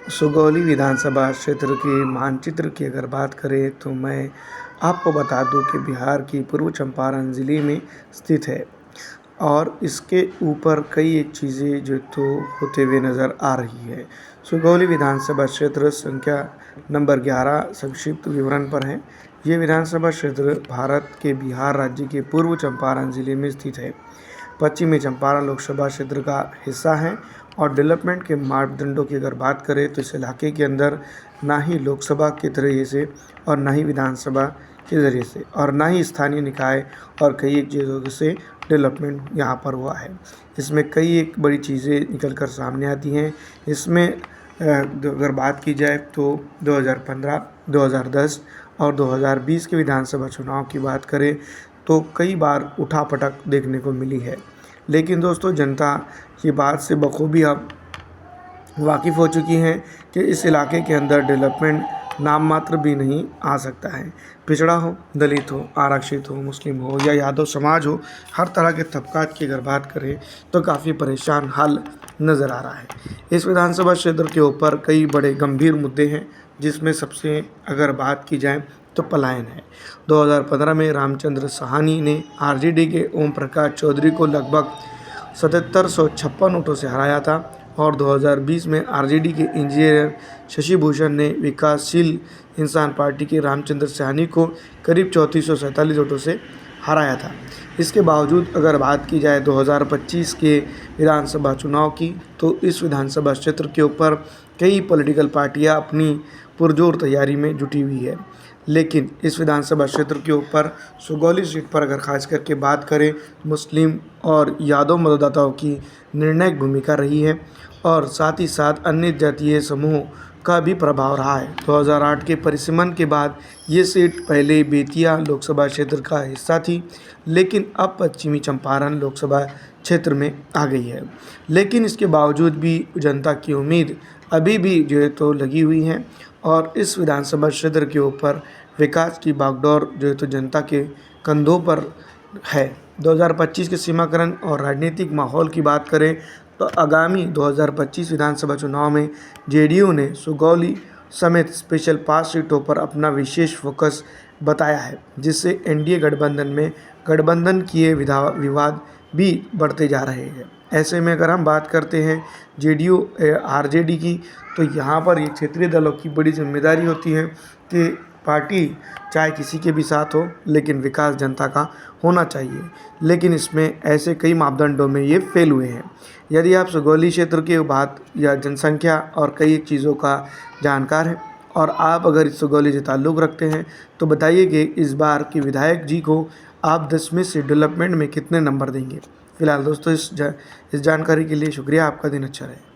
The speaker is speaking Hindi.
सुगौली विधानसभा क्षेत्र के मानचित्र की अगर बात करें तो मैं आपको बता दूं कि बिहार की पूर्व चंपारण ज़िले में स्थित है और इसके ऊपर कई एक चीज़ें जो तो होते हुए नज़र आ रही है। सुगौली विधानसभा क्षेत्र संख्या नंबर 11 संक्षिप्त विवरण पर है। ये विधानसभा क्षेत्र भारत के बिहार राज्य के पूर्व चंपारण ज़िले में स्थित है। पश्चिमी चंपारण लोकसभा क्षेत्र का हिस्सा है और डेवलपमेंट के मापदंडों की अगर बात करें तो इस इलाके के अंदर ना ही लोकसभा के जरिए से और ना ही विधानसभा के ज़रिए से और ना ही स्थानीय निकाय और कई एक चीज़ों से डेवलपमेंट यहाँ पर हुआ है। इसमें कई एक बड़ी चीज़ें निकल कर सामने आती हैं। इसमें अगर बात की जाए तो 2015, 2010 और 2020 के विधानसभा चुनाव की बात करें तो कई बार उठापटक देखने को मिली है। लेकिन दोस्तों जनता की बात से बखूबी अब वाकिफ़ हो चुकी हैं कि इस इलाके के अंदर डेवलपमेंट नाम मात्र भी नहीं आ सकता है। पिछड़ा हो, दलित हो, आरक्षित हो, मुस्लिम हो या यादव समाज हो, हर तरह के तबकात की अगर बात करें तो काफ़ी परेशान हाल नज़र आ रहा है। इस विधानसभा क्षेत्र के ऊपर कई बड़े गंभीर मुद्दे हैं, जिसमें सबसे अगर बात की जाए तो पलायन है। 2015 में रामचंद्र सहानी ने आरजेडी के ओम प्रकाश चौधरी को लगभग 7756 वोटों से हराया था और 2020 में आरजेडी के इंजीनियर शशि भूषण ने विकासशील इंसान पार्टी के रामचंद्र सहानी को करीब 3447 वोटों से हराया था। इसके बावजूद अगर बात की जाए 2025 के विधानसभा चुनाव की तो इस विधानसभा क्षेत्र के ऊपर कई पॉलिटिकल पार्टियां अपनी पुरजोर तैयारी में जुटी हुई है। लेकिन इस विधानसभा क्षेत्र के ऊपर सुगौली सीट पर अगर खास करके बात करें, मुस्लिम और यादव मतदाताओं की निर्णायक भूमिका रही है और साथ ही साथ अन्य जातीय समूह का भी प्रभाव रहा है। 2008 के परिसीमन के बाद ये सीट पहले बेतिया लोकसभा क्षेत्र का हिस्सा थी, लेकिन अब पश्चिमी चंपारण लोकसभा क्षेत्र में आ गई है। लेकिन इसके बावजूद भी जनता की उम्मीद अभी भी जो है तो लगी हुई है और इस विधानसभा क्षेत्र के ऊपर विकास की बागडोर जो है तो जनता के कंधों पर है। 2025 के सीमाकरण और राजनीतिक माहौल की बात करें तो आगामी 2025 विधानसभा चुनाव में जेडीयू ने सुगौली समेत स्पेशल 5 सीटों पर अपना विशेष फोकस बताया है, जिससे एनडीए गठबंधन में गठबंधन किए विवाद भी बढ़ते जा रहे हैं। ऐसे में अगर हम बात करते हैं जेडीयू आरजेडी की, तो यहाँ पर ये क्षेत्रीय दलों की बड़ी जिम्मेदारी होती है कि पार्टी चाहे किसी के भी साथ हो, लेकिन विकास जनता का होना चाहिए। लेकिन इसमें ऐसे कई मापदंडों में ये फेल हुए हैं। यदि आप सुगौली क्षेत्र की बात या जनसंख्या और कई एक चीज़ों का जानकार हैं और आप अगर इस सुगौली से ताल्लुक़ रखते हैं तो बताइए कि इस बार की विधायक जी को आप 10 में से डेवलपमेंट में कितने नंबर देंगे। फिलहाल दोस्तों इस जानकारी के लिए शुक्रिया। आपका दिन अच्छा रहे।